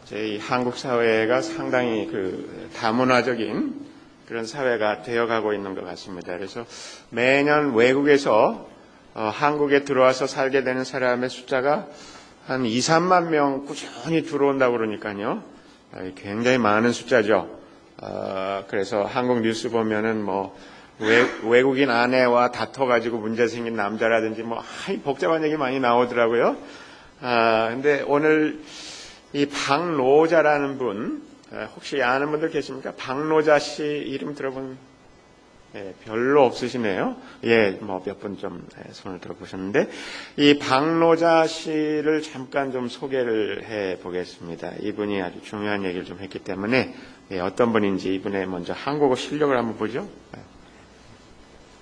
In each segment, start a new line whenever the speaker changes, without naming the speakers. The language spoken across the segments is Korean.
저희 한국 사회가 상당히 다문화적인 그런 사회가 되어가고 있는 것 같습니다. 그래서 매년 외국에서 한국에 들어와서 살게 되는 사람의 숫자가 한 2, 3만 명 꾸준히 들어온다고 그러니까요. 굉장히 많은 숫자죠. 그래서 한국 뉴스 보면은 외국인 아내와 다퉈가지고 문제 생긴 남자라든지 복잡한 얘기 많이 나오더라고요. 근데 오늘 이 박노자라는 분, 혹시 아는 분들 계십니까? 박노자 씨 이름 들어본, 별로 없으시네요. 몇 분 좀 손을 들어보셨는데, 이 박노자 씨를 잠깐 좀 소개를 해 보겠습니다. 이분이 아주 중요한 얘기를 좀 했기 때문에, 어떤 분인지 이분의 먼저 한국어 실력을 한번 보죠.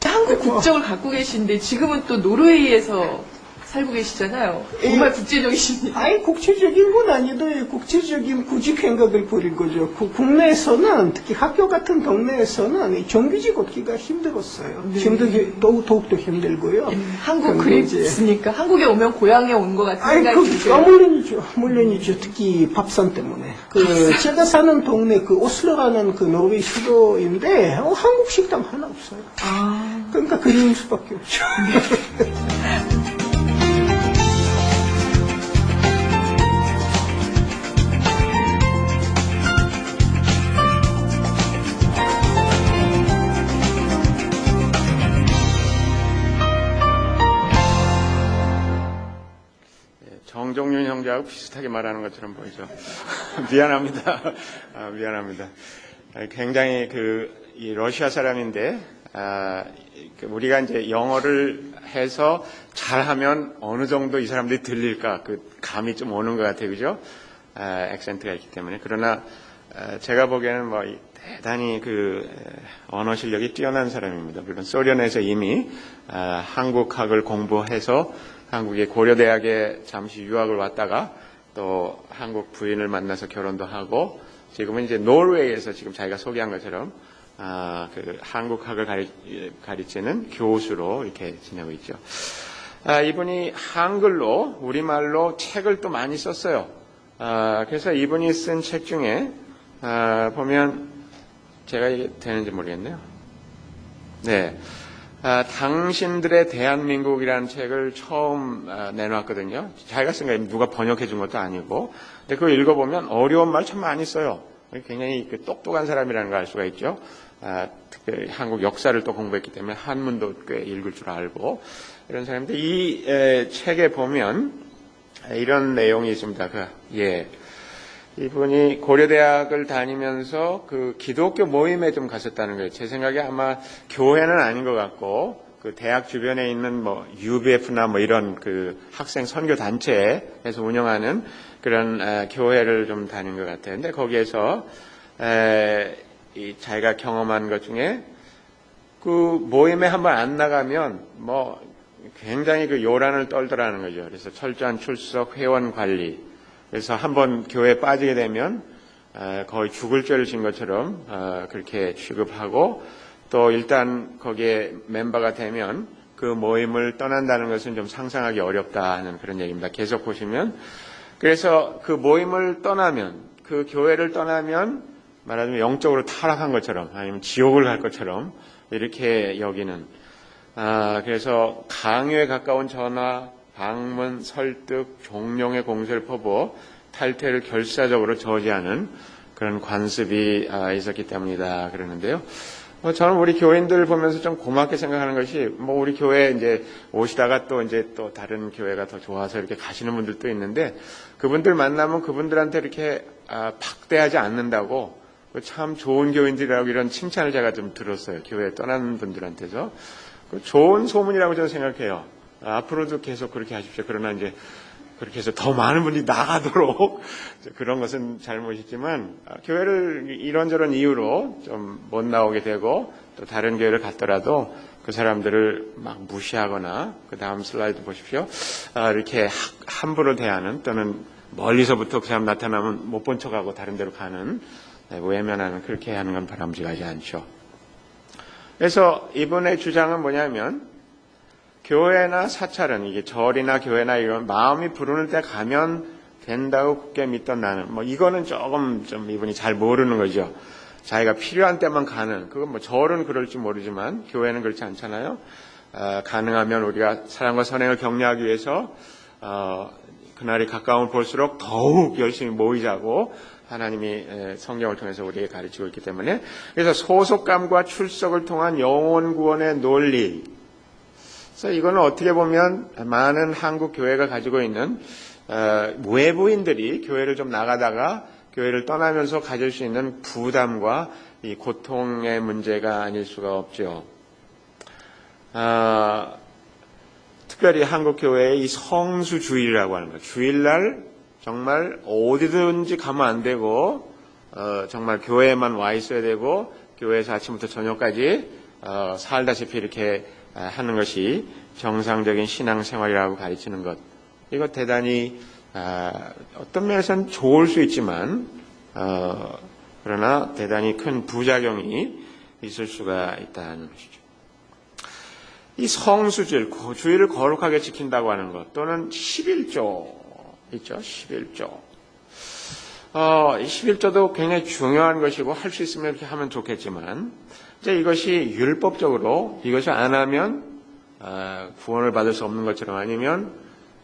한국 국적을 갖고 계신데 지금은 또 노르웨이에서 살고 계시잖아요. 정말 국제적이십니다.
아니, 국제적인 건 아니도 국제적인 구직 행각을 벌인 거죠. 국내에서는, 특히 학교 같은 동네에서는 정규직 얻기가 힘들었어요. 지금도 더욱더 힘들고요.
한국 그립습니까? 한국에 오면 고향에 온 것 같은 생각이 드세요?
물론이죠. 특히 밥상 때문에. 제가 사는 동네 오슬로라는 노르웨이 수도인데, 한국 식당 하나 없어요. 그러니까 그리울 수밖에 없죠.
정종윤 형제하고 비슷하게 말하는 것처럼 보이죠. 미안합니다. 미안합니다. 굉장히 이 러시아 사람인데, 우리가 이제 영어를 해서 잘하면 어느 정도 이 사람들이 들릴까, 감이 좀 오는 것 같아요. 그죠? 액센트가 있기 때문에. 그러나, 제가 보기에는 대단히 언어 실력이 뛰어난 사람입니다. 물론 소련에서 이미, 한국학을 공부해서 한국의 고려대학에 잠시 유학을 왔다가 또 한국 부인을 만나서 결혼도 하고 지금은 이제 노르웨이에서 지금 자기가 소개한 것처럼 한국학을 가르치는 교수로 이렇게 지내고 있죠. 이분이 한글로 우리말로 책을 또 많이 썼어요. 그래서 이분이 쓴 책 중에 보면 제가 이게 되는지 모르겠네요. 네. 당신들의 대한민국이라는 책을 처음 내놨거든요. 자기가 쓴 거예요. 누가 번역해 준 것도 아니고. 근데 그거 읽어보면 어려운 말 참 많이 써요. 굉장히 똑똑한 사람이라는 걸 알 수가 있죠. 특별히 한국 역사를 또 공부했기 때문에 한문도 꽤 읽을 줄 알고 이런 사람인데 이 책에 보면 이런 내용이 있습니다. 이분이 고려대학을 다니면서 기독교 모임에 좀 갔었다는 거예요. 제 생각에 아마 교회는 아닌 것 같고, 대학 주변에 있는 UBF나 이런 학생 선교 단체에서 운영하는 그런 교회를 좀 다닌 것 같아요. 근데 거기에서 자기가 경험한 것 중에 모임에 한번 안 나가면 굉장히 요란을 떨더라는 거죠. 그래서 철저한 출석, 회원 관리. 그래서 한번 교회에 빠지게 되면 거의 죽을 죄를 진 것처럼 그렇게 취급하고 또 일단 거기에 멤버가 되면 그 모임을 떠난다는 것은 좀 상상하기 어렵다는 그런 얘기입니다. 계속 보시면 그래서 그 모임을 떠나면 그 교회를 떠나면 말하자면 영적으로 타락한 것처럼 아니면 지옥을 갈 것처럼 이렇게 여기는 그래서 강요에 가까운 전화 방문, 설득, 종용의 공세를 퍼부어 탈퇴를 결사적으로 저지하는 그런 관습이 있었기 때문이다 그러는데요. 저는 우리 교인들 보면서 좀 고맙게 생각하는 것이 우리 교회 이제 오시다가 또 다른 교회가 더 좋아서 이렇게 가시는 분들도 있는데 그분들 만나면 그분들한테 이렇게 박대하지 않는다고 참 좋은 교인들이라고 이런 칭찬을 제가 좀 들었어요. 교회 떠나는 분들한테서. 좋은 소문이라고 저는 생각해요. 앞으로도 계속 그렇게 하십시오. 그러나 이제 그렇게 해서 더 많은 분이 나가도록 그런 것은 잘못이지만 교회를 이런저런 이유로 좀 못 나오게 되고 또 다른 교회를 갔더라도 그 사람들을 막 무시하거나 그 다음 슬라이드 보십시오. 이렇게 함부로 대하는 또는 멀리서부터 그 사람 나타나면 못 본 척하고 다른 데로 가는 외면하는 그렇게 하는 건 바람직하지 않죠. 그래서 이분의 주장은 뭐냐면 교회나 사찰은 이게 절이나 교회나 이런 마음이 부르는 때 가면 된다고 굳게 믿던 나는, 뭐 이거는 조금 좀 이분이 잘 모르는 거죠. 자기가 필요한 때만 가는, 그건 뭐 절은 그럴지 모르지만 교회는 그렇지 않잖아요. 가능하면 우리가 사랑과 선행을 격려하기 위해서 그날이 가까우면 볼수록 더욱 열심히 모이자고 하나님이 성경을 통해서 우리에게 가르치고 있기 때문에, 그래서 소속감과 출석을 통한 영혼 구원의 논리, 그래서 이거는 어떻게 보면 많은 한국 교회가 가지고 있는 외부인들이 교회를 좀 나가다가 교회를 떠나면서 가질 수 있는 부담과 이 고통의 문제가 아닐 수가 없죠. 특별히 한국 교회의 이 성수주일이라고 하는 거, 주일날 정말 어디든지 가면 안 되고 정말 교회에만 와 있어야 되고 교회에서 아침부터 저녁까지 살다시피 이렇게 하는 것이 정상적인 신앙생활이라고 가르치는 것, 이거 대단히 어떤 면에서는 좋을 수 있지만 그러나 대단히 큰 부작용이 있을 수가 있다는 것이죠. 이 성수주일, 주일을 거룩하게 지킨다고 하는 것, 또는 11조 있죠. 11조. 이 11조도 굉장히 중요한 것이고 할 수 있으면 이렇게 하면 좋겠지만, 이제 이것이 율법적으로 이것을 안 하면 구원을 받을 수 없는 것처럼, 아니면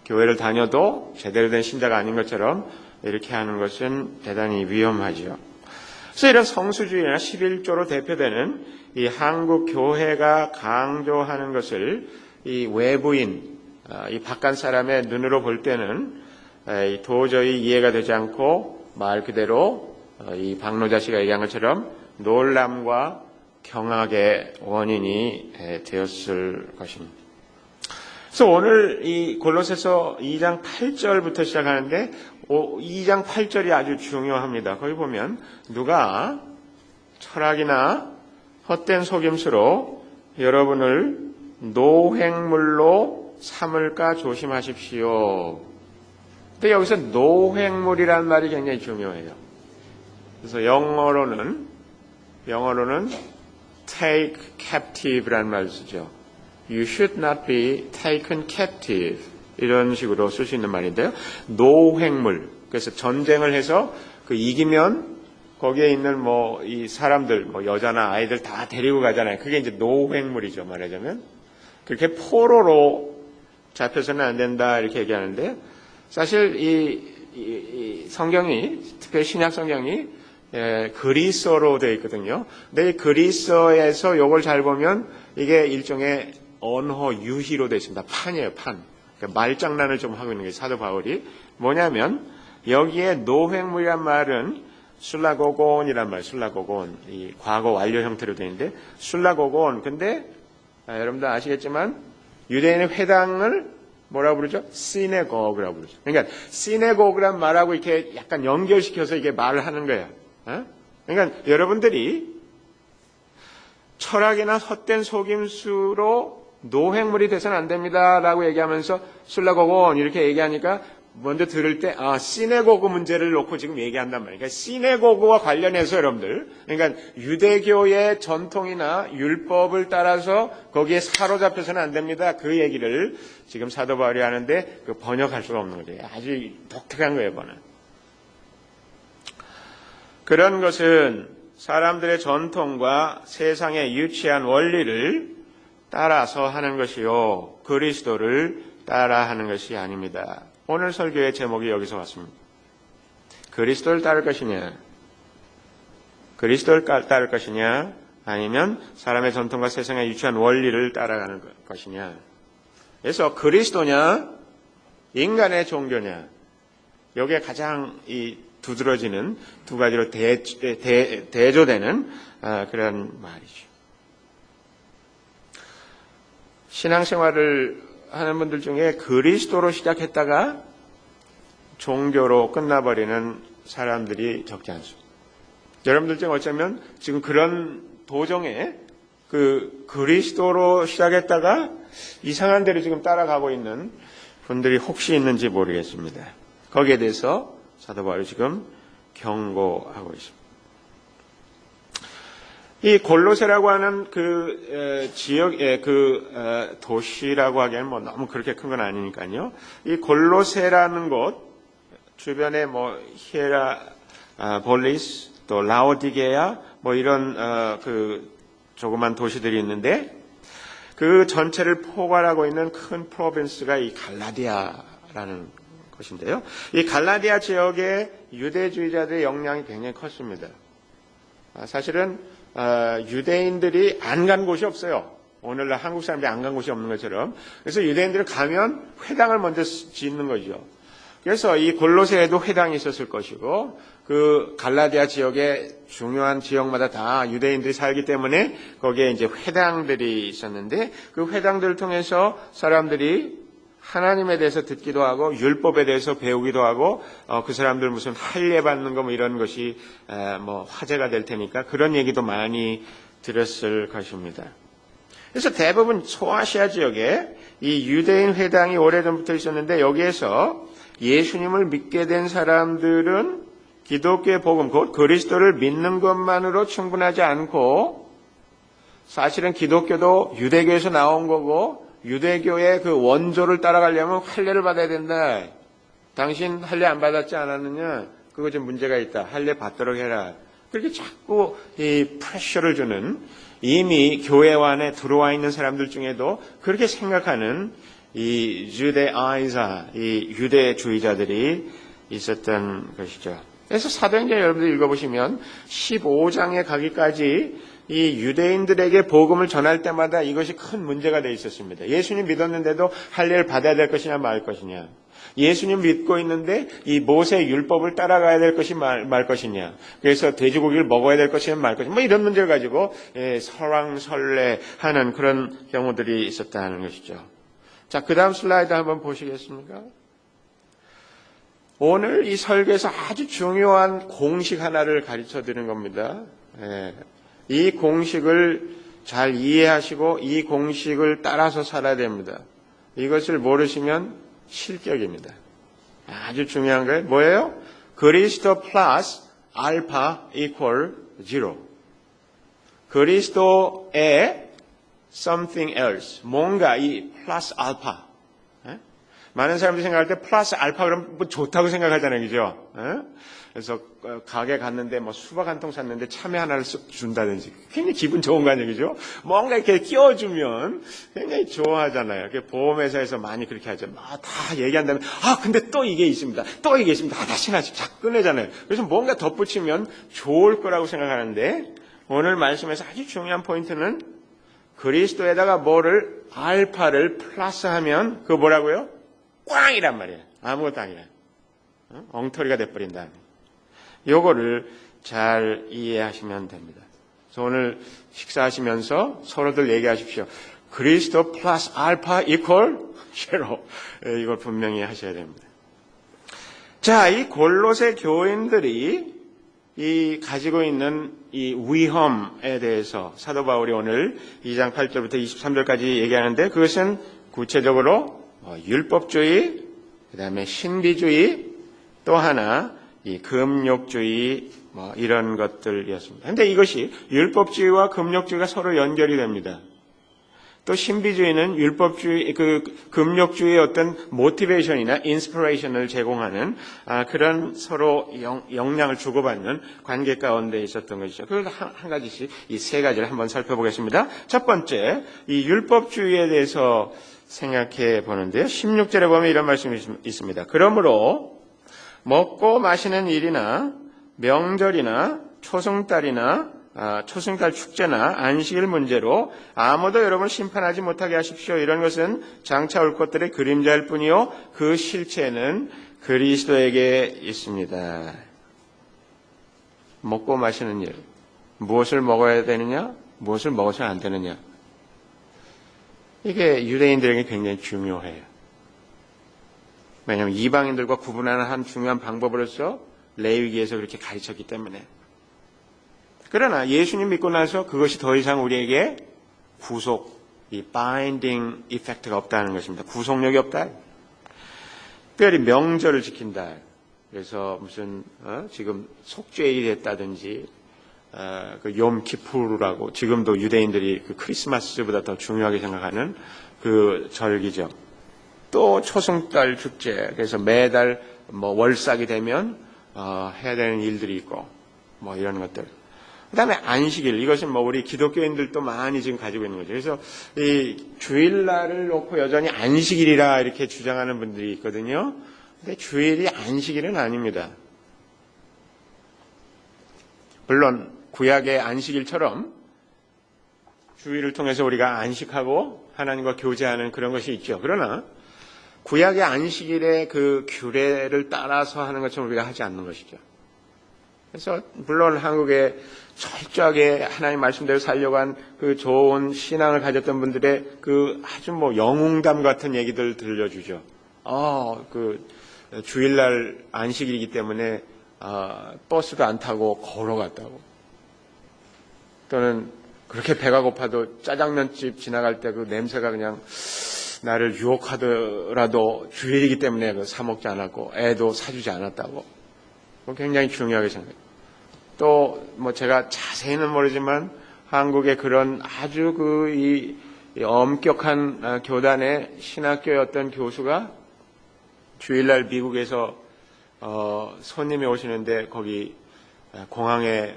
교회를 다녀도 제대로 된 신자가 아닌 것처럼 이렇게 하는 것은 대단히 위험하죠. 그래서 이런 성수주일이나 11조로 대표되는 이 한국 교회가 강조하는 것을 이 외부인, 이 바깥 사람의 눈으로 볼 때는 도저히 이해가 되지 않고 말 그대로 이 박노자 씨가 얘기한 것처럼 놀람과 경악의 원인이 되었을 것입니다. 그래서 오늘 이 골로새서 2장 8절부터 시작하는데 2장 8절이 아주 중요합니다. 거기 보면 누가 철학이나 헛된 속임수로 여러분을 노획물로 삼을까 조심하십시오. 근데 여기서 노획물이라는 말이 굉장히 중요해요. 그래서 영어로는 take captive라는 말을 쓰죠. You should not be taken captive. 이런 식으로 쓸 수 있는 말인데요. 노획물. 그래서 전쟁을 해서 그 이기면 거기에 있는 뭐 이 사람들, 뭐 여자나 아이들 다 데리고 가잖아요. 그게 이제 노획물이죠, 말하자면. 그렇게 포로로 잡혀서는 안 된다, 이렇게 얘기하는데, 사실 이 성경이, 특별히 신약 성경이 그리스어로 되어 있거든요. 근데 이 그리스어에서 이걸 잘 보면 이게 일종의 언어 유희로 되어 있습니다. 판이에요, 판. 그러니까 말장난을 좀 하고 있는 게 사도 바울이 뭐냐면, 여기에 노획물이란 말은 술라고곤이란 말, 술라고곤, 이 과거 완료 형태로 되어 있는데, 술라고곤. 근데 여러분들 아시겠지만 유대인의 회당을 뭐라고 부르죠? 시네고그라고 부르죠. 그러니까 시네고그란 말하고 이렇게 약간 연결시켜서 이게 말을 하는 거예요. 그러니까 여러분들이 철학이나 헛된 속임수로 노획물이 돼서는 안 됩니다라고 얘기하면서 술라고곤 이렇게 얘기하니까 먼저 들을 때 시네고그 문제를 놓고 지금 얘기한단 말이에요. 그러니까 시네고그와 관련해서 여러분들, 그러니까 유대교의 전통이나 율법을 따라서 거기에 사로잡혀서는 안 됩니다. 그 얘기를 지금 사도 바울이 하는데 그 번역할 수가 없는 거죠. 아주 독특한 거예요, 이거는. 그런 것은 사람들의 전통과 세상의 유치한 원리를 따라서 하는 것이요, 그리스도를 따라 하는 것이 아닙니다. 오늘 설교의 제목이 여기서 왔습니다. 그리스도를 따를 것이냐, 그리스도를 따를 것이냐, 아니면 사람의 전통과 세상의 유치한 원리를 따라가는 것이냐. 그래서 그리스도냐, 인간의 종교냐, 여기에 가장 이 두드러지는 두 가지로 대조되는 그런 말이죠. 신앙생활을 하는 분들 중에 그리스도로 시작했다가 종교로 끝나버리는 사람들이 적지 않습니다. 여러분들 중에 어쩌면 지금 그런 도정에 그 그리스도로 시작했다가 이상한 데로 지금 따라가고 있는 분들이 혹시 있는지 모르겠습니다. 거기에 대해서 사도 바울이 지금 경고하고 있습니다. 이 골로새라고 하는 그 지역의 그 도시라고 하기에는 뭐 너무 그렇게 큰 건 아니니까요. 이 골로새라는 곳, 주변에 뭐 히에라볼리스, 또 라오디게아, 뭐 이런 그 조그만 도시들이 있는데 그 전체를 포괄하고 있는 큰 프로빈스가 이 갈라디아라는 것인데요. 이 갈라디아 지역의 유대주의자들의 영향이 굉장히 컸습니다. 사실은 유대인들이 안 간 곳이 없어요. 오늘날 한국 사람들이 안 간 곳이 없는 것처럼. 그래서 유대인들이 가면 회당을 먼저 짓는 거죠. 그래서 이 골로새에도 회당이 있었을 것이고 그 갈라디아 지역의 중요한 지역마다 다 유대인들이 살기 때문에 거기에 이제 회당들이 있었는데 그 회당들을 통해서 사람들이 하나님에 대해서 듣기도 하고 율법에 대해서 배우기도 하고 그 사람들 무슨 할례 받는 거 뭐 이런 것이 뭐 화제가 될 테니까 그런 얘기도 많이 들었을 것입니다. 그래서 대부분 소아시아 지역에 이 유대인 회당이 오래전부터 있었는데 여기에서 예수님을 믿게 된 사람들은 기독교의 복음, 곧 그리스도를 믿는 것만으로 충분하지 않고 사실은 기독교도 유대교에서 나온 거고 유대교의 그 원조를 따라가려면 할례를 받아야 된다. 당신 할례 안 받았지 않았느냐? 그거 좀 문제가 있다. 할례 받도록 해라. 그렇게 자꾸 이 프레셔를 주는 이미 교회 안에 들어와 있는 사람들 중에도 그렇게 생각하는 이 주데아이자, 이 유대주의자들이 있었던 것이죠. 그래서 사도행전 여러분들 읽어보시면 15장에 가기까지 이 유대인들에게 복음을 전할 때마다 이것이 큰 문제가 되어 있었습니다. 예수님 믿었는데도 할례를 받아야 될 것이냐 말 것이냐. 예수님 믿고 있는데 이 모세의 율법을 따라가야 될 것이 말 것이냐. 그래서 돼지고기를 먹어야 될 것이냐 말 것이냐. 뭐 이런 문제를 가지고 설왕설래하는 그런 경우들이 있었다는 것이죠. 자, 그 다음 슬라이드 한번 보시겠습니까? 오늘 이 설교에서 아주 중요한 공식 하나를 가르쳐 드리는 겁니다. 이 공식을 잘 이해하시고 이 공식을 따라서 살아야 됩니다. 이것을 모르시면 실격입니다. 아주 중요한 거예요. 뭐예요? 그리스도 플러스 알파 이퀄 0. 그리스도에 something else. 뭔가 이 플러스 알파. 많은 사람들이 생각할 때 플러스 알파 그러면 뭐 좋다고 생각하잖아요. 그죠? 그래서 가게 갔는데 뭐 수박 한 통 샀는데 참외 하나를 쓱 준다든지 굉장히 기분 좋은 거 아니에요. 그죠? 뭔가 이렇게 끼워주면 굉장히 좋아하잖아요. 보험회사에서 많이 그렇게 하죠. 다 얘기한 다음에 근데 또 이게 있습니다. 또 이게 있습니다. 다시 하나씩 자꾸 꺼내잖아요. 그래서 뭔가 덧붙이면 좋을 거라고 생각하는데 오늘 말씀에서 아주 중요한 포인트는 그리스도에다가 뭐를 알파를 플러스하면 그거 뭐라고요? 꽝이란 말이에요. 아무것도 아니라 엉터리가 돼버린다. 요거를 잘 이해하시면 됩니다. 그래서 오늘 식사하시면서 서로들 얘기하십시오. 그리스도 플러스 알파 이퀄 0. 이걸 분명히 하셔야 됩니다. 자, 이 골로새 교인들이 이 가지고 있는 이 위험에 대해서 사도 바울이 오늘 2장 8절부터 23절까지 얘기하는데 그것은 구체적으로 율법주의, 그 다음에 신비주의, 또 하나 이 금욕주의 이런 것들이었습니다. 그런데 이것이 율법주의와 금욕주의가 서로 연결이 됩니다. 또 신비주의는 율법주의, 금욕주의의 어떤 모티베이션이나 인스피레이션을 제공하는 그런 서로 영향을 주고받는 관계 가운데 있었던 것이죠. 그걸 한 가지씩 이 세 가지를 한번 살펴보겠습니다. 첫 번째, 이 율법주의에 대해서 생각해 보는데요. 16절에 보면 이런 말씀이 있습니다. 그러므로 먹고 마시는 일이나 명절이나 초승달이나 초승달 축제나 안식일 문제로 아무도 여러분을 심판하지 못하게 하십시오. 이런 것은 장차 올 것들의 그림자일 뿐이요 그 실체는 그리스도에게 있습니다. 먹고 마시는 일, 무엇을 먹어야 되느냐, 무엇을 먹어서는 안 되느냐, 이게 유대인들에게 굉장히 중요해요. 왜냐하면 이방인들과 구분하는 한 중요한 방법으로서 레위기에서 그렇게 가르쳤기 때문에. 그러나 예수님 믿고 나서 그것이 더 이상 우리에게 이 binding effect가 없다는 것입니다. 구속력이 없다. 특별히 명절을 지킨다. 그래서 무슨 지금 속죄일이 됐다든지 그 욤키푸르라고 지금도 유대인들이 그 크리스마스보다 더 중요하게 생각하는 그 절기죠. 또 초승달 축제. 그래서 매달 뭐 월삭이 되면 해야 되는 일들이 있고 뭐 이런 것들. 그다음에 안식일, 이것은 뭐 우리 기독교인들도 많이 지금 가지고 있는 거죠. 그래서 이 주일날을 놓고 여전히 안식일이라 이렇게 주장하는 분들이 있거든요. 근데 주일이 안식일은 아닙니다. 물론 구약의 안식일처럼 주일을 통해서 우리가 안식하고 하나님과 교제하는 그런 것이 있죠. 그러나 구약의 안식일의 그 규례를 따라서 하는 것처럼 우리가 하지 않는 것이죠. 그래서 물론 한국에 철저하게 하나님 말씀대로 살려고 한 그 좋은 신앙을 가졌던 분들의 그 아주 뭐 영웅담 같은 얘기들 들려주죠. 그 주일날 안식일이기 때문에 버스도 안 타고 걸어갔다고. 또는 그렇게 배가 고파도 짜장면집 지나갈 때 그 냄새가 그냥 나를 유혹하더라도 주일이기 때문에 사 먹지 않았고 애도 사주지 않았다고. 굉장히 중요하게 생각해요. 또 뭐 제가 자세히는 모르지만 한국의 그런 아주 이 엄격한 교단의 신학교의 어떤 교수가 주일날 미국에서 손님이 오시는데 거기 공항에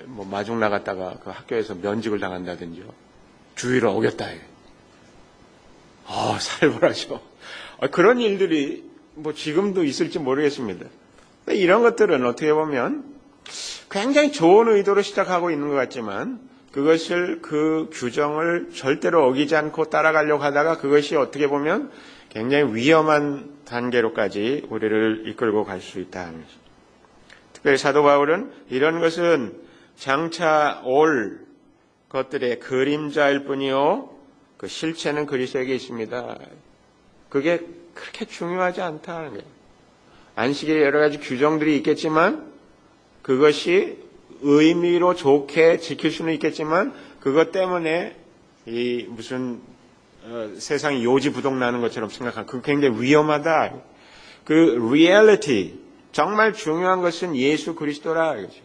뭐 마중 나갔다가 그 학교에서 면직을 당한다든지요. 주일을 어겼다 해. 살벌하죠. 그런 일들이 뭐 지금도 있을지 모르겠습니다. 이런 것들은 어떻게 보면 굉장히 좋은 의도로 시작하고 있는 것 같지만 그것을 그 규정을 절대로 어기지 않고 따라가려고 하다가 그것이 어떻게 보면 굉장히 위험한 단계로까지 우리를 이끌고 갈 수 있다는 것입니다. 특별히 사도 바울은 이런 것은 장차 올 것들의 그림자일 뿐이요 그 실체는 그리스도에게 있습니다. 그게 그렇게 중요하지 않다는 거예요. 안식일에 여러 가지 규정들이 있겠지만 그것이 의미로 좋게 지킬 수는 있겠지만 그것 때문에 이 무슨 세상이 요지부동 나는 것처럼 생각하는 그거 굉장히 위험하다. 그 reality, 정말 중요한 것은 예수 그리스도라 이거죠.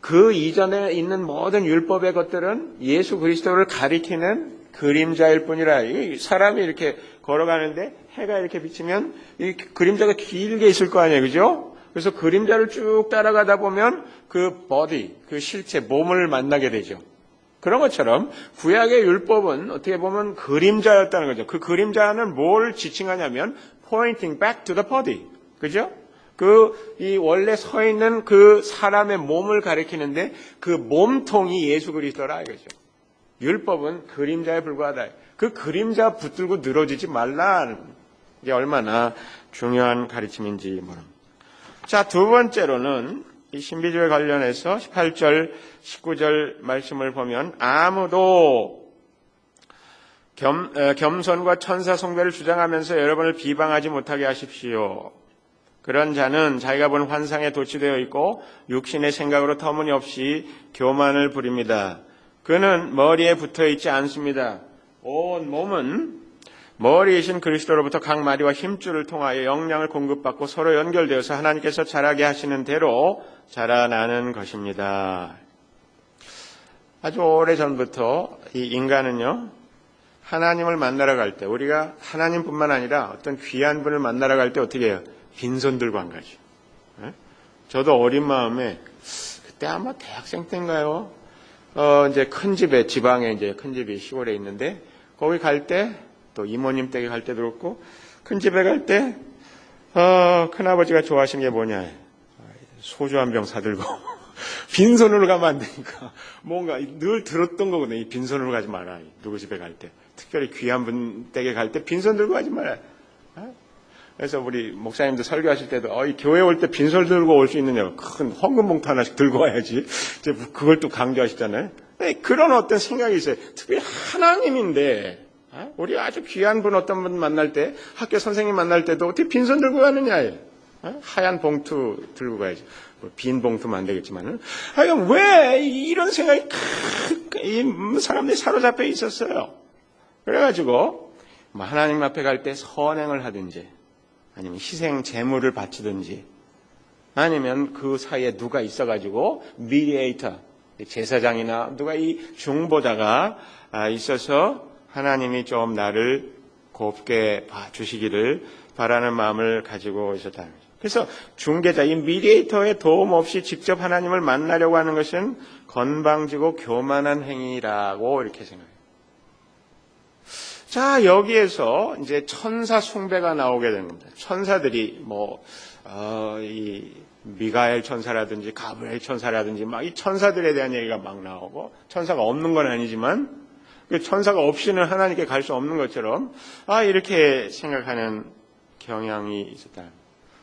그 이전에 있는 모든 율법의 것들은 예수 그리스도를 가리키는 그림자일 뿐이라. 사람이 이렇게 걸어가는데 해가 이렇게 비치면 이 그림자가 길게 있을 거 아니에요, 그죠? 그래서 그림자를 쭉 따라가다 보면 그 body, 그 실체, 몸을 만나게 되죠. 그런 것처럼 구약의 율법은 어떻게 보면 그림자였다는 거죠. 그 그림자는 뭘 지칭하냐면 pointing back to the body, 그죠? 이 원래 서 있는 그 사람의 몸을 가리키는데 그 몸통이 예수 그리스도라 이거죠. 율법은 그림자에 불과하다. 그 그림자 붙들고 늘어지지 말라. 이게 얼마나 중요한 가르침인지 모릅니다. 자, 두 번째로는 이 신비주의에 관련해서 18절, 19절 말씀을 보면 아무도 겸손과 천사 숭배를 주장하면서 여러분을 비방하지 못하게 하십시오. 그런 자는 자기가 본 환상에 도취되어 있고 육신의 생각으로 터무니없이 교만을 부립니다. 그는 머리에 붙어 있지 않습니다. 온 몸은 머리이신 그리스도로부터 각 마디와 힘줄을 통하여 영양을 공급받고 서로 연결되어서 하나님께서 자라게 하시는 대로 자라나는 것입니다. 아주 오래전부터 이 인간은요, 하나님을 만나러 갈 때, 우리가 하나님뿐만 아니라 어떤 귀한 분을 만나러 갈 때 어떻게 해요? 빈손 들고 안 가죠. 저도 어린 마음에, 그때 아마 대학생 때인가요? 이제 큰 집에, 지방에 이제 큰 집이 시골에 있는데, 거기 갈 때, 또 이모님 댁에 갈 때도 그렇고, 큰 집에 갈 때, 큰아버지가 좋아하시는 게 뭐냐. 소주 한 병 사들고, 빈손으로 가면 안 되니까, 뭔가 늘 들었던 거거든요. 이 빈손으로 가지 마라. 누구 집에 갈 때. 특별히 귀한 분 댁에 갈 때 빈손 들고 가지 마라. 그래서 우리 목사님도 설교하실 때도, 이 교회 올 때 빈손 들고 올 수 있느냐고, 큰 헌금 봉투 하나씩 들고 와야지. 이제 그걸 또 강조하시잖아요. 그런 어떤 생각이 있어요. 특별히 하나님인데, 우리 아주 귀한 분 어떤 분 만날 때, 학교 선생님 만날 때도 어떻게 빈손 들고 가느냐. 하얀 봉투 들고 가야지. 빈 봉투면 안 되겠지만은. 왜 이런 생각이 사람들이 사로잡혀 있었어요. 그래가지고, 하나님 앞에 갈 때 선행을 하든지, 아니면 희생 제물을 바치든지, 아니면 그 사이에 누가 있어가지고, 미디에이터, 제사장이나 누가 이 중보자가 있어서 하나님이 좀 나를 곱게 봐주시기를 바라는 마음을 가지고 있었다는 거죠. 그래서 중개자, 이 미디에이터의 도움 없이 직접 하나님을 만나려고 하는 것은 건방지고 교만한 행위라고 이렇게 생각해요. 자, 여기에서 이제 천사 숭배가 나오게 됩니다. 천사들이 이 미가엘 천사라든지 가브리엘 천사라든지 막 이 천사들에 대한 얘기가 막 나오고, 천사가 없는 건 아니지만 그 천사가 없이는 하나님께 갈 수 없는 것처럼 이렇게 생각하는 경향이 있었다.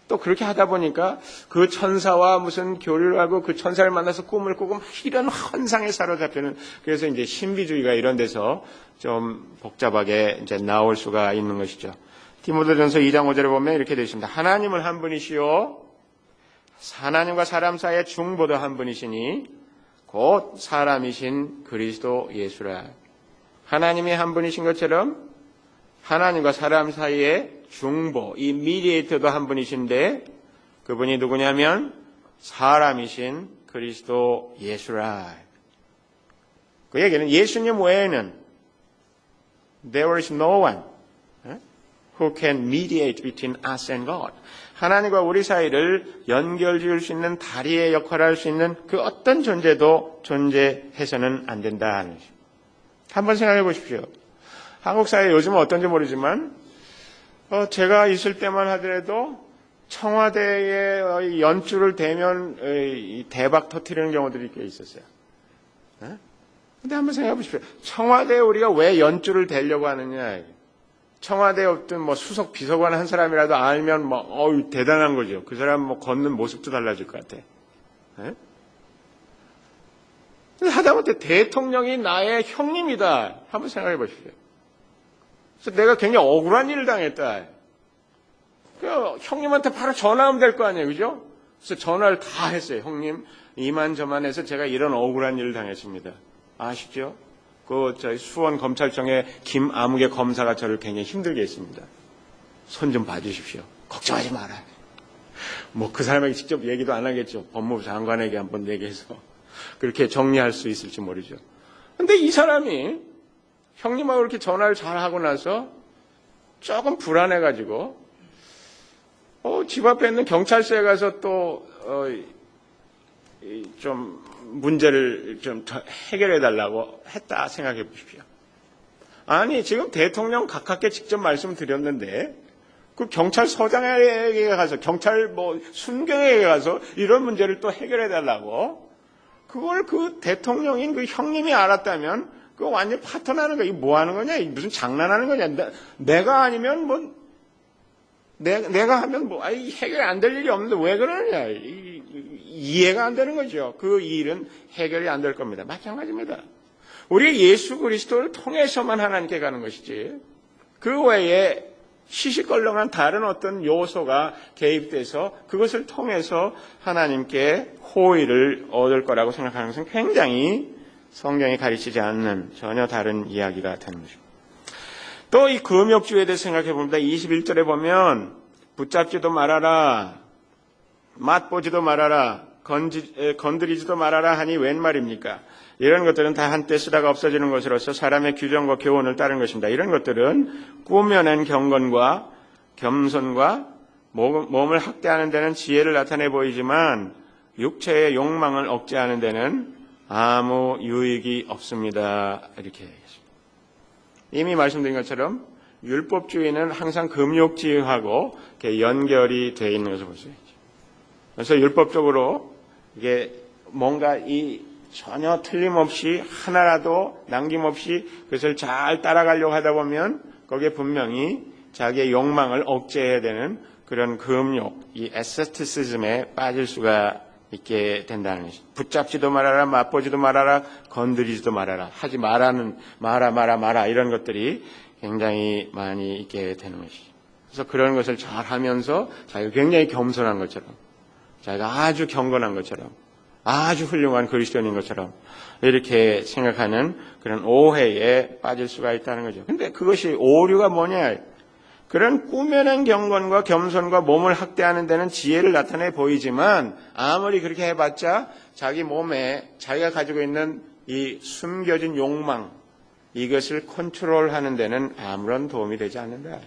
또 그렇게 하다 보니까 그 천사와 무슨 교류를 하고 그 천사를 만나서 꿈을 꾸고 막 이런 환상에 사로잡히는, 그래서 이제 신비주의가 이런 데서 좀 복잡하게 이제 나올 수가 있는 것이죠. 디모데전서 2장 5절에 보면 이렇게 되어 있습니다. 하나님은 한 분이시요 하나님과 사람 사이의 중보도 한 분이시니 곧 사람이신 그리스도 예수라. 하나님이 한 분이신 것처럼 하나님과 사람 사이의 중보, 이 미디에이터도 한 분이신데 그분이 누구냐면 사람이신 그리스도 예수라. 그 얘기는 예수님 외에는 there is no one who can mediate between us and God. 하나님과 우리 사이를 연결지을 수 있는 다리의 역할을 할 수 있는 그 어떤 존재도 존재해서는 안 된다는 것입니다. 한번 생각해 보십시오. 한국 사회 요즘은 어떤지 모르지만 제가 있을 때만 하더라도 청와대에 연줄을 대면 대박 터뜨리는 경우들이 꽤 있었어요. 근데 한번 생각해 보십시오. 청와대에 우리가 왜 연줄을 대려고 하느냐. 청와대에 어떤 수석 비서관 한 사람이라도 알면 대단한 거죠. 그 사람 걷는 모습도 달라질 것 같아. 하다못해 대통령이 나의 형님이다. 한번 생각해 보십시오. 그래서 내가 굉장히 억울한 일을 당했다. 형님한테 바로 전화하면 될 거 아니에요. 그죠? 그래서 전화를 다 했어요. 형님, 이만저만 해서 제가 이런 억울한 일을 당했습니다. 아시죠? 저희 수원 검찰청의 김아무개 검사가 저를 굉장히 힘들게 했습니다. 손 좀 봐주십시오. 걱정하지 마라. 그 사람에게 직접 얘기도 안 하겠죠. 법무부 장관에게 한번 얘기해서 그렇게 정리할 수 있을지 모르죠. 근데 이 사람이 형님하고 그렇게 전화를 잘 하고 나서 조금 불안해가지고 집 앞에 있는 경찰서에 가서 또 좀 문제를 좀 해결해달라고 했다 생각해 보십시오. 아니, 지금 대통령 가깝게 직접 말씀드렸는데 그 경찰서장에게 가서 경찰 순경에게 가서 이런 문제를 또 해결해달라고, 그걸 그 대통령인 그 형님이 알았다면 그거 완전 파토나는 거야. 이게 뭐 하는 거냐? 무슨 장난하는 거냐? 내가 아니면 내가 하면 해결이 안 될 일이 없는데 왜 그러느냐? 이해가 안 되는 거죠. 그 일은 해결이 안 될 겁니다. 마찬가지입니다. 우리 예수 그리스도를 통해서만 하나님께 가는 것이지, 그 외에 시시껄렁한 다른 어떤 요소가 개입돼서 그것을 통해서 하나님께 호의를 얻을 거라고 생각하는 것은 굉장히 성경이 가르치지 않는 전혀 다른 이야기가 되는 것입니다. 또 이 금욕주의에 대해서 생각해 봅니다. 21절에 보면 붙잡지도 말아라, 맛보지도 말아라, 건드리지도 말아라 하니 웬 말입니까? 이런 것들은 다 한때 쓰다가 없어지는 것으로서 사람의 규정과 교훈을 따른 것입니다. 이런 것들은 꾸며낸 경건과 겸손과 몸을 학대하는 데는 지혜를 나타내 보이지만 육체의 욕망을 억제하는 데는 아무 유익이 없습니다. 이렇게 얘기했습니다. 이미 말씀드린 것처럼 율법주의는 항상 금욕주의하고 연결이 되어 있는 것을 볼 수 있죠. 그래서 율법적으로 이게 뭔가 전혀 틀림없이 하나라도 남김없이 그것을 잘 따라가려고 하다 보면 거기에 분명히 자기의 욕망을 억제해야 되는 그런 금욕, 이 에스테티시즘에 빠질 수가 있게 된다는 것이죠. 붙잡지도 말아라, 맛보지도 말아라, 건드리지도 말아라, 하지 마라 이런 것들이 굉장히 많이 있게 되는 것이죠. 그래서 그런 것을 잘 하면서 자기가 굉장히 겸손한 것처럼, 자기가 아주 경건한 것처럼, 아주 훌륭한 그리스도인인 것처럼 이렇게 생각하는 그런 오해에 빠질 수가 있다는 거죠. 근데 그것이 오류가 뭐냐? 그런 꾸며낸 경건과 겸손과 몸을 학대하는 데는 지혜를 나타내 보이지만 아무리 그렇게 해봤자 자기 몸에 자기가 가지고 있는 이 숨겨진 욕망, 이것을 컨트롤하는 데는 아무런 도움이 되지 않는다.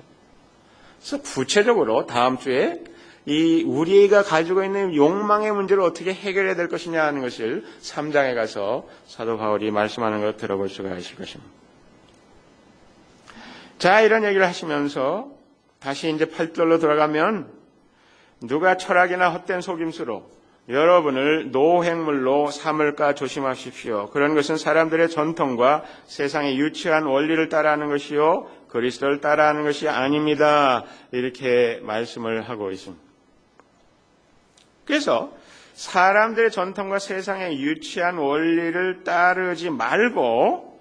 그래서 구체적으로 다음 주에 이 우리가 가지고 있는 욕망의 문제를 어떻게 해결해야 될 것이냐 하는 것을 3장에 가서 사도 바울이 말씀하는 걸 들어볼 수가 있을 것입니다. 자, 이런 얘기를 하시면서 다시 이제 8절로 들어가면 누가 철학이나 헛된 속임수로 여러분을 노획물로 삼을까 조심하십시오. 그런 것은 사람들의 전통과 세상의 유치한 원리를 따라하는 것이요 그리스도를 따라하는 것이 아닙니다. 이렇게 말씀을 하고 있습니다. 그래서 사람들의 전통과 세상의 유치한 원리를 따르지 말고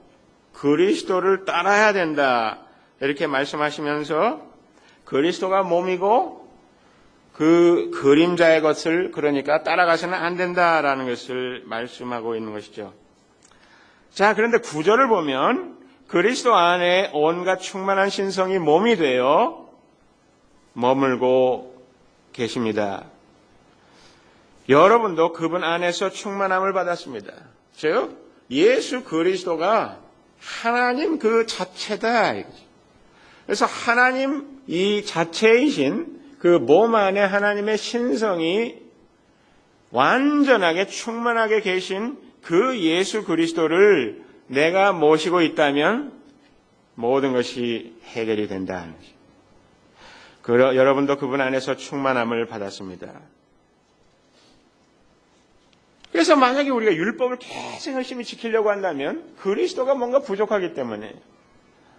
그리스도를 따라야 된다. 이렇게 말씀하시면서 그리스도가 몸이고 그 그림자의 것을 그러니까 따라가서는 안 된다라는 것을 말씀하고 있는 것이죠. 자, 그런데 9절을 보면 그리스도 안에 온갖 충만한 신성이 몸이 되어 머물고 계십니다. 여러분도 그분 안에서 충만함을 받았습니다. 즉 예수 그리스도가 하나님 그 자체다. 그래서 하나님 이 자체이신 그 몸 안에 하나님의 신성이 완전하게 충만하게 계신 그 예수 그리스도를 내가 모시고 있다면 모든 것이 해결이 된다는 것입니다. 여러분도 그분 안에서 충만함을 받았습니다. 그래서 만약에 우리가 율법을 계속 열심히 지키려고 한다면 그리스도가 뭔가 부족하기 때문에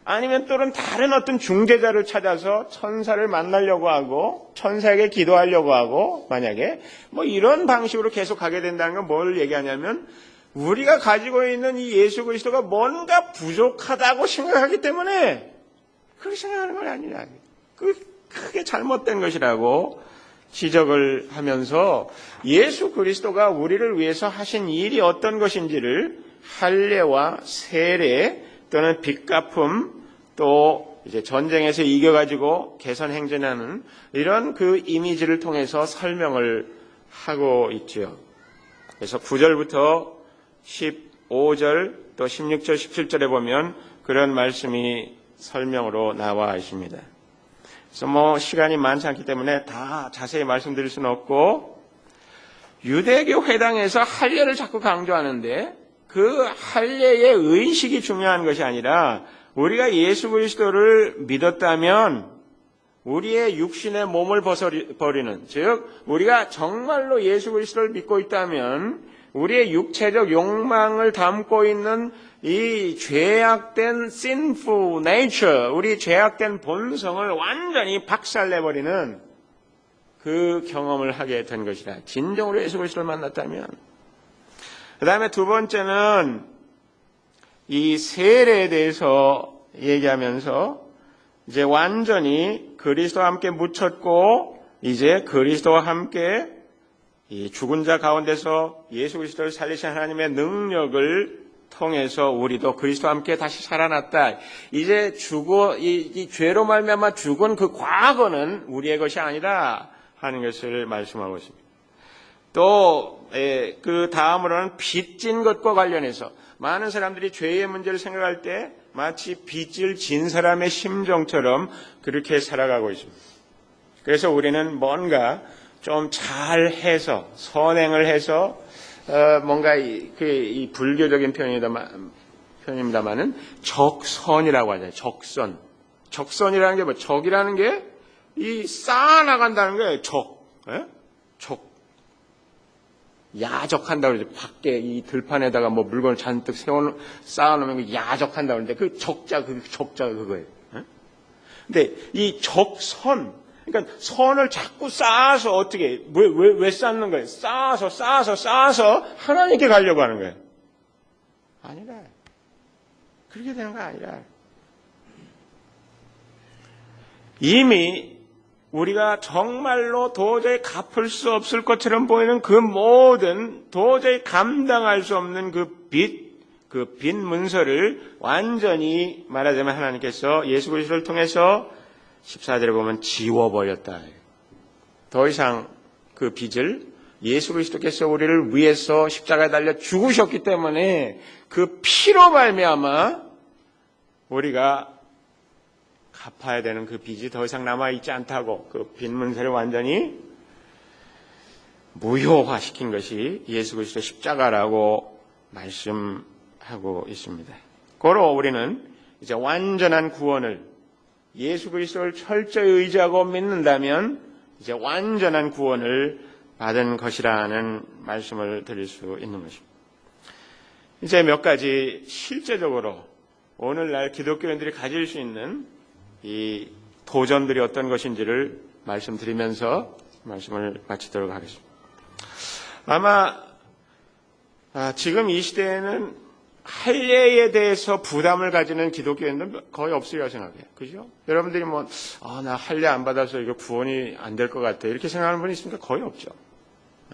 아니면 또는 다른 어떤 중재자를 찾아서 천사를 만나려고 하고 천사에게 기도하려고 하고 만약에 뭐 이런 방식으로 계속 가게 된다는 건 뭘 얘기하냐면 우리가 가지고 있는 이 예수 그리스도가 뭔가 부족하다고 생각하기 때문에 그렇게 생각하는 건 아니냐. 그 크게 잘못된 것이라고 지적을 하면서 예수 그리스도가 우리를 위해서 하신 일이 어떤 것인지를 할례와 세례 또는 빚갚음 또 이제 전쟁에서 이겨가지고 개선 행진하는 이런 그 이미지를 통해서 설명을 하고 있죠. 그래서 9절부터 15절 또 16절 17절에 보면 그런 말씀이 설명으로 나와 있습니다. 그래서 뭐 시간이 많지 않기 때문에 다 자세히 말씀드릴 수는 없고 유대교 회당에서 할례를 자꾸 강조하는데 그 할례의 의식이 중요한 것이 아니라 우리가 예수 그리스도를 믿었다면 우리의 육신의 몸을 벗어버리는 즉 우리가 정말로 예수 그리스도를 믿고 있다면 우리의 육체적 욕망을 담고 있는 이 죄악된 sinful nature, 우리 죄악된 본성을 완전히 박살내버리는 그 경험을 하게 된 것이다. 진정으로 예수 그리스도를 만났다면. 그 다음에 두 번째는 이 세례에 대해서 얘기하면서 이제 완전히 그리스도와 함께 묻혔고 이제 그리스도와 함께 이 죽은 자 가운데서 예수 그리스도를 살리신 하나님의 능력을 통해서 우리도 그리스도와 함께 다시 살아났다. 이제 이 죄로 말미암아 죽은 그 과거는 우리의 것이 아니다 하는 것을 말씀하고 있습니다. 또 그 다음으로는 빚진 것과 관련해서 많은 사람들이 죄의 문제를 생각할 때 마치 빚을 진 사람의 심정처럼 그렇게 살아가고 있습니다. 그래서 우리는 뭔가 좀 잘해서 선행을 해서 뭔가 이 불교적인 표현입니다만은 적선이라고 하잖아요. 적선. 적선이라는 게 뭐 적이라는 게 이 쌓아나간다는 거예요. 적. 적. 야적한다고 그러죠. 밖에 이 들판에다가 뭐 물건을 잔뜩 쌓아놓으면 야적한다고 그러는데 그 적자가 그거예요. 근데 이 적선, 그러니까 선을 자꾸 쌓아서 어떻게, 왜 쌓는 거예요? 쌓아서 하나님께 가려고 하는 거예요. 아니라. 그렇게 되는 거 아니라. 이미 우리가 정말로 도저히 갚을 수 없을 것처럼 보이는 그 모든 도저히 감당할 수 없는 그 빚 문서를 완전히 말하자면 하나님께서 예수 그리스도를 통해서 14절에 보면 지워버렸다. 더 이상 그 빚을 예수 그리스도께서 우리를 위해서 십자가에 달려 죽으셨기 때문에 그 피로 말미암아 우리가 갚아야 되는 그 빚이 더 이상 남아있지 않다고 그 빚 문제를 완전히 무효화시킨 것이 예수 그리스도 십자가라고 말씀하고 있습니다. 고로 우리는 이제 완전한 구원을 예수 그리스도를 철저히 의지하고 믿는다면 이제 완전한 구원을 받은 것이라는 말씀을 드릴 수 있는 것입니다. 이제 몇 가지 실제적으로 오늘날 기독교인들이 가질 수 있는 이 도전들이 어떤 것인지를 말씀드리면서 말씀을 마치도록 하겠습니다. 아마 지금 이 시대에는 할례에 대해서 부담을 가지는 기독교인들은 거의 없으리라고 생각해요. 그죠? 여러분들이 나 할례 안 받아서 이거 구원이 안 될 것 같아. 이렇게 생각하는 분이 있습니까? 거의 없죠.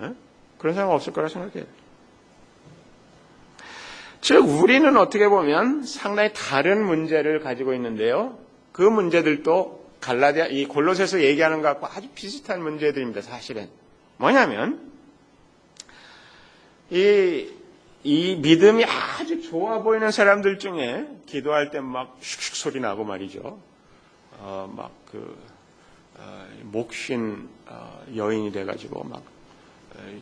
에? 그런 사람 없을 거라 생각해요. 즉, 우리는 어떻게 보면 상당히 다른 문제를 가지고 있는데요. 그 문제들도 이 골로새서 얘기하는 것과 아주 비슷한 문제들입니다, 사실은. 뭐냐면, 이 믿음이 아주 좋아 보이는 사람들 중에 기도할 때 막 슉슉 소리 나고 말이죠. 목신 여인이 돼가지고 막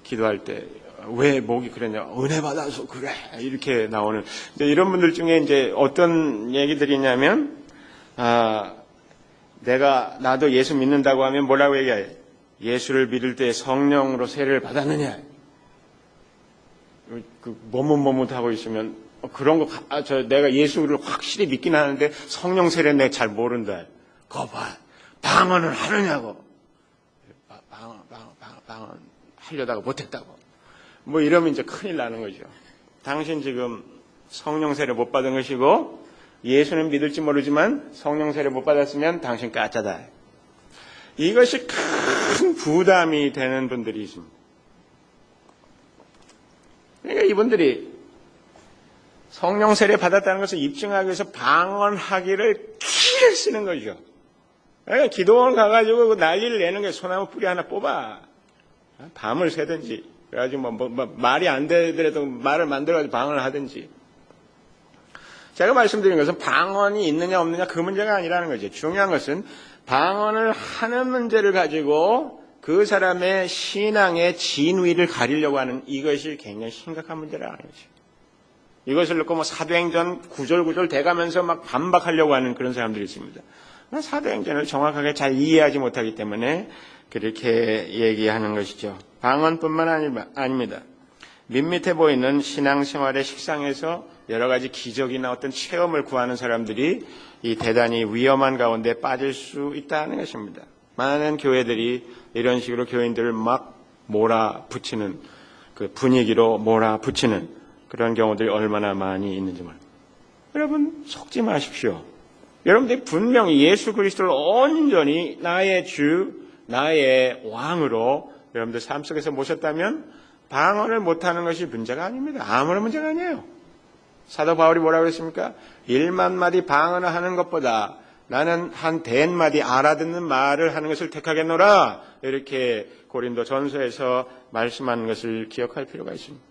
기도할 때 왜 목이 그랬냐, 은혜 받아서 그래 이렇게 나오는 이런 분들 중에 이제 어떤 얘기들이 있냐면 나도 예수 믿는다고 하면 뭐라고 얘기해? 예수를 믿을 때 성령으로 세례를 받았느냐? 머뭇머뭇하고 있으면 그런 거 내가 예수를 확실히 믿긴 하는데 성령 세례 내가 잘 모른다. 그거 봐. 방언을 하느냐고. 방언 하려다가 못했다고. 이러면 이제 큰일 나는 거죠. 당신 지금 성령 세례 못 받은 것이고 예수는 믿을지 모르지만 성령 세례 못 받았으면 당신 까짜다. 이것이 큰 부담이 되는 분들이 있습니다. 그러니까 이분들이 성령 세례 받았다는 것을 입증하기 위해서 방언하기를 기를 쓰는 거죠. 그러니까 기도원 가가지고 난리를 내는 게 소나무 뿌리 하나 뽑아. 밤을 새든지. 그래가지고 말이 안 되더라도 말을 만들어가지고 방언을 하든지. 제가 말씀드린 것은 방언이 있느냐 없느냐 그 문제가 아니라는 거죠. 중요한 것은 방언을 하는 문제를 가지고 그 사람의 신앙의 진위를 가리려고 하는 이것이 굉장히 심각한 문제라는 거죠. 이것을 놓고 사도행전 구절구절 돼가면서 막 반박하려고 하는 그런 사람들이 있습니다. 사도행전을 정확하게 잘 이해하지 못하기 때문에 그렇게 얘기하는 것이죠. 방언뿐만 아닙니다. 밋밋해 보이는 신앙생활의 식상에서 여러 가지 기적이나 어떤 체험을 구하는 사람들이 이 대단히 위험한 가운데 빠질 수 있다는 것입니다. 많은 교회들이 이런 식으로 교인들을 막 몰아붙이는 그 분위기로 몰아붙이는 그런 경우들이 얼마나 많이 있는지 모릅니다. 여러분 속지 마십시오. 여러분들이 분명히 예수 그리스도를 온전히 나의 주, 나의 왕으로 여러분들 삶 속에서 모셨다면 방언을 못하는 것이 문제가 아닙니다. 아무런 문제가 아니에요. 사도 바울이 뭐라고 했습니까? 1만 마디 방언을 하는 것보다 나는 한 100마디 알아듣는 말을 하는 것을 택하겠노라. 이렇게 고린도 전서에서 말씀하는 것을 기억할 필요가 있습니다.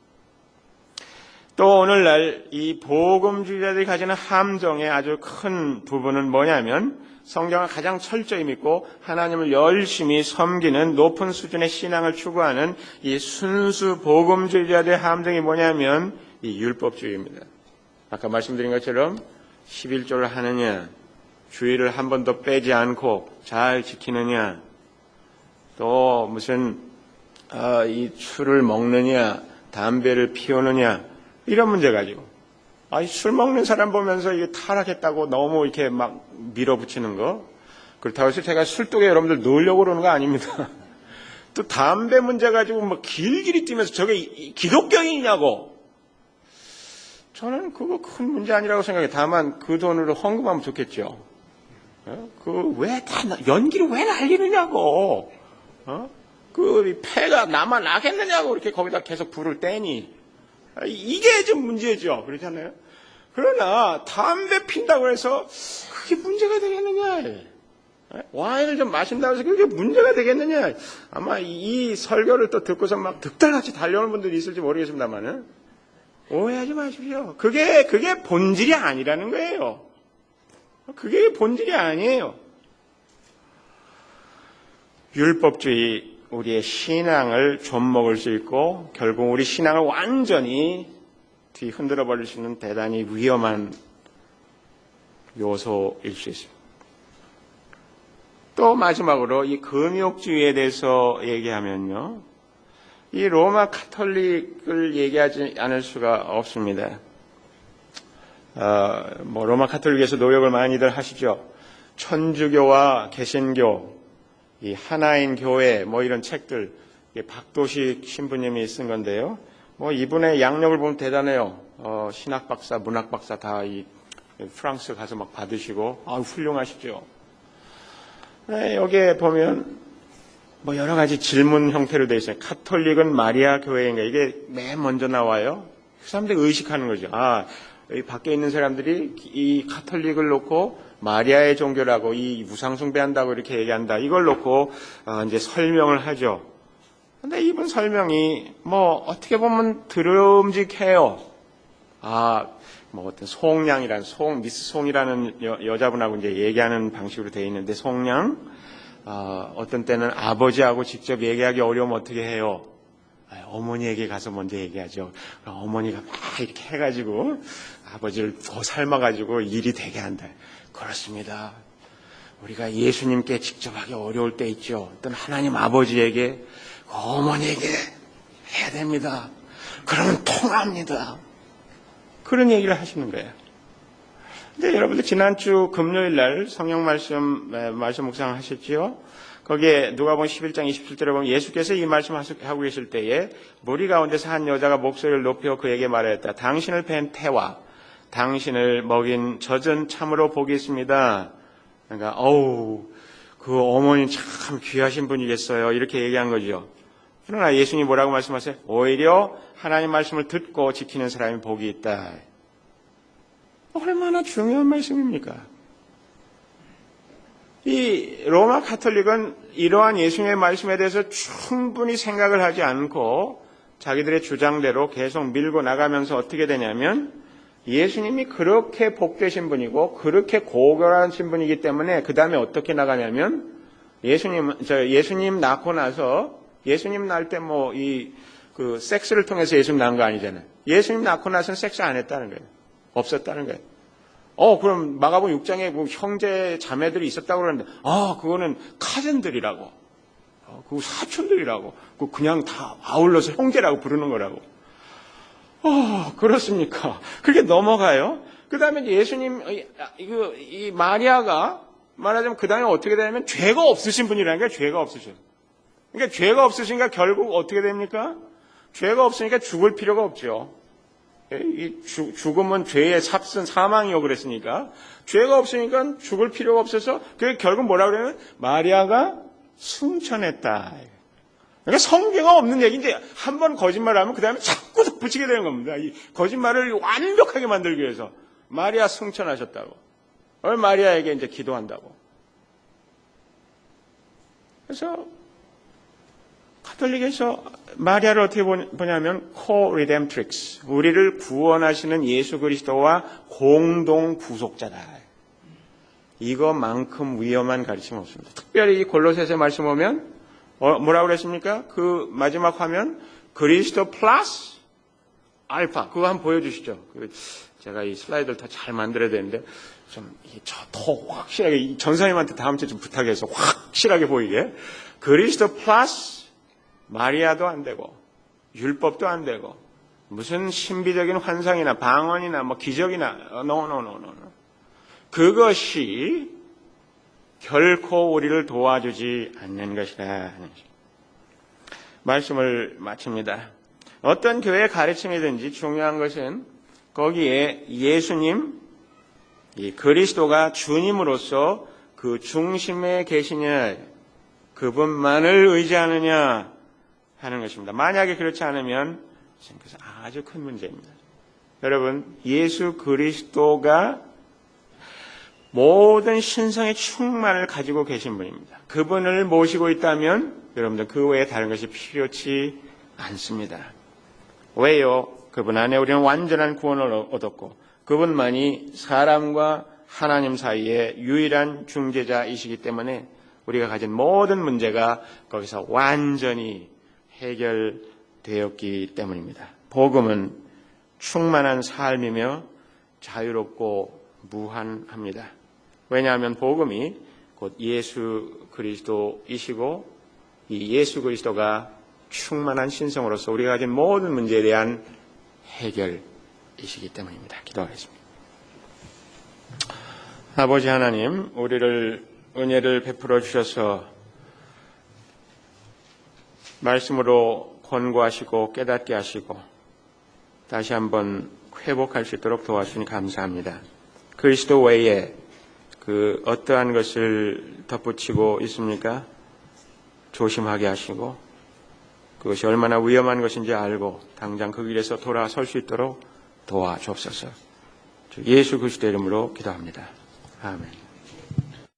또 오늘날 이 복음주의자들이 가지는 함정의 아주 큰 부분은 뭐냐면 성경을 가장 철저히 믿고 하나님을 열심히 섬기는 높은 수준의 신앙을 추구하는 이 순수 복음주의자들의 함정이 뭐냐면 이 율법주의입니다. 아까 말씀드린 것처럼 11조를 하느냐, 주의를 한 번도 빼지 않고 잘 지키느냐, 또 무슨 이 술을 먹느냐, 담배를 피우느냐 이런 문제 가지고 술 먹는 사람 보면서 이게 타락했다고 너무 이렇게 막 밀어붙이는 거. 그렇다고 해서 제가 술독에 여러분들 넣으려고 그러는 거 아닙니다. 또 담배 문제 가지고 막 길길이 뛰면서 저게 기독교인이냐고. 저는 그거 큰 문제 아니라고 생각해요. 다만 그 돈으로 헌금하면 좋겠죠. 연기를 왜 날리느냐고. 그 폐가 나만 나겠느냐고 이렇게 거기다 계속 불을 떼니. 이게 좀 문제죠. 그렇잖아요. 그러나 담배 핀다고 해서 그게 문제가 되겠느냐. 와인을 좀 마신다고 해서 그게 문제가 되겠느냐. 아마 이 설교를 또 듣고서 막 득달같이 달려오는 분들이 있을지 모르겠습니다만은 오해하지 마십시오. 그게 본질이 아니라는 거예요. 그게 본질이 아니에요. 율법주의, 우리의 신앙을 좀먹을 수 있고 결국 우리 신앙을 완전히 뒤흔들어 버릴 수 있는 대단히 위험한 요소일 수 있습니다. 또 마지막으로 이 금욕주의에 대해서 얘기하면요, 이 로마 카톨릭을 얘기하지 않을 수가 없습니다. 로마 카톨릭에서 노력을 많이들 하시죠. 천주교와 개신교, 이 하나인 교회, 이런 책들, 박도식 신부님이 쓴 건데요. 이분의 양력을 보면 대단해요. 신학 박사, 문학 박사 다 이 프랑스 가서 막 받으시고, 훌륭하시죠. 네, 여기에 보면 여러 가지 질문 형태로 되어 있어요. 카톨릭은 마리아 교회인가? 이게 맨 먼저 나와요. 그 사람들이 의식하는 거죠. 여기 밖에 있는 사람들이 이 카톨릭을 놓고 마리아의 종교라고 이 우상 숭배한다고 이렇게 얘기한다. 이걸 놓고 이제 설명을 하죠. 근데 이분 설명이 어떻게 보면 드럼직해요. 어떤 송량이라는 미스 송이라는 여자분하고 이제 얘기하는 방식으로 되어 있는데, 송량, 어떤 때는 아버지하고 직접 얘기하기 어려우면 어떻게 해요? 어머니에게 가서 먼저 얘기하죠. 어머니가 막 이렇게 해가지고 아버지를 더 삶아가지고 일이 되게 한다. 그렇습니다. 우리가 예수님께 직접 하기 어려울 때 있죠. 어떤 하나님 아버지에게, 어머니에게 해야 됩니다. 그러면 통합니다. 그런 얘기를 하시는 거예요. 근데 여러분들 지난주 금요일 날 성경 말씀 묵상 하셨지요? 거기에 누가복음 11장 27절에 보면 예수께서 이 말씀하고 계실 때에 무리 가운데서 한 여자가 목소리를 높여 그에게 말하였다. 당신을 뵌 태와 당신을 먹인 젖은 참으로 복이 있습니다. 그러니까 그 어머니 참 귀하신 분이겠어요. 이렇게 얘기한 거죠. 그러나 예수님이 뭐라고 말씀하세요? 오히려 하나님 말씀을 듣고 지키는 사람이 복이 있다. 얼마나 중요한 말씀입니까? 이 로마 카톨릭은 이러한 예수님의 말씀에 대해서 충분히 생각을 하지 않고 자기들의 주장대로 계속 밀고 나가면서 어떻게 되냐면, 예수님이 그렇게 복되신 분이고 그렇게 고결하신 분이기 때문에 그 다음에 어떻게 나가냐면, 예수님 낳고 나서, 예수님 낳을 때 섹스를 통해서 예수님 낳은 거 아니잖아요. 예수님 낳고 나서는 섹스 안 했다는 거예요. 없었다는 거예요. 그럼 마가복음 6장에 형제 자매들이 있었다고 그러는데, 그거는 카젠들이라고, 그 사촌들이라고, 그냥 다 아울러서 형제라고 부르는 거라고. 그렇습니까? 그게 넘어가요. 그 다음에 예수님, 이 마리아가 말하자면 그 다음에 어떻게 되냐면 죄가 없으신 분이라는 거예요. 죄가 없으신. 그러니까 죄가 없으시니까 결국 어떻게 됩니까? 죄가 없으니까 죽을 필요가 없죠. 이 죽음은 죄의 삽슨 사망이요 그랬으니까 죄가 없으니까 죽을 필요가 없어서 그게 결국 뭐라 그러냐면 마리아가 승천했다. 그러니까 성경가 없는 얘기인데 한 번 거짓말하면 그 다음에 자꾸 붙이게 되는 겁니다. 이 거짓말을 완벽하게 만들기 위해서 마리아 승천하셨다고. 마리아에게 이제 기도한다고. 그래서 카톨릭에서 마리아를 어떻게 보냐면 co-redemptrix, 우리를 구원하시는 예수 그리스도와 공동 구속자다. 이것만큼 위험한 가르침은 없습니다. 특별히 이 골로새서 말씀 보면 뭐라고 그랬습니까? 그 마지막 화면 그리스도 플러스 알파, 그거 한번 보여주시죠. 제가 이 슬라이드를 더 잘 만들어야 되는데 더 확실하게 전사님한테 다음 주에 좀 부탁해서 확실하게 보이게. 그리스도 플러스 마리아도 안 되고 율법도 안 되고 무슨 신비적인 환상이나 방언이나 기적이나 no. 그것이 결코 우리를 도와주지 않는 것이다. 말씀을 마칩니다. 어떤 교회의 가르침이든지 중요한 것은 거기에 예수님, 이 그리스도가 주님으로서 그 중심에 계시냐, 그분만을 의지하느냐 하는 것입니다. 만약에 그렇지 않으면 그것은 아주 큰 문제입니다. 여러분, 예수 그리스도가 모든 신성의 충만을 가지고 계신 분입니다. 그분을 모시고 있다면 여러분들 그 외에 다른 것이 필요치 않습니다. 왜요? 그분 안에 우리는 완전한 구원을 얻었고 그분만이 사람과 하나님 사이의 유일한 중재자이시기 때문에 우리가 가진 모든 문제가 거기서 완전히 해결되었기 때문입니다. 복음은 충만한 삶이며 자유롭고 무한합니다. 왜냐하면 복음이 곧 예수 그리스도이시고 이 예수 그리스도가 충만한 신성으로서 우리가 가진 모든 문제에 대한 해결이시기 때문입니다. 기도하겠습니다. 아버지 하나님, 우리를 은혜를 베풀어 주셔서 말씀으로 권고하시고 깨닫게 하시고 다시 한번 회복할 수 있도록 도와주시니 감사합니다. 그리스도 외에 그 어떠한 것을 덧붙이고 있습니까? 조심하게 하시고 그것이 얼마나 위험한 것인지 알고 당장 그 길에서 돌아설 수 있도록 도와주옵소서. 예수 그리스도 이름으로 기도합니다. 아멘.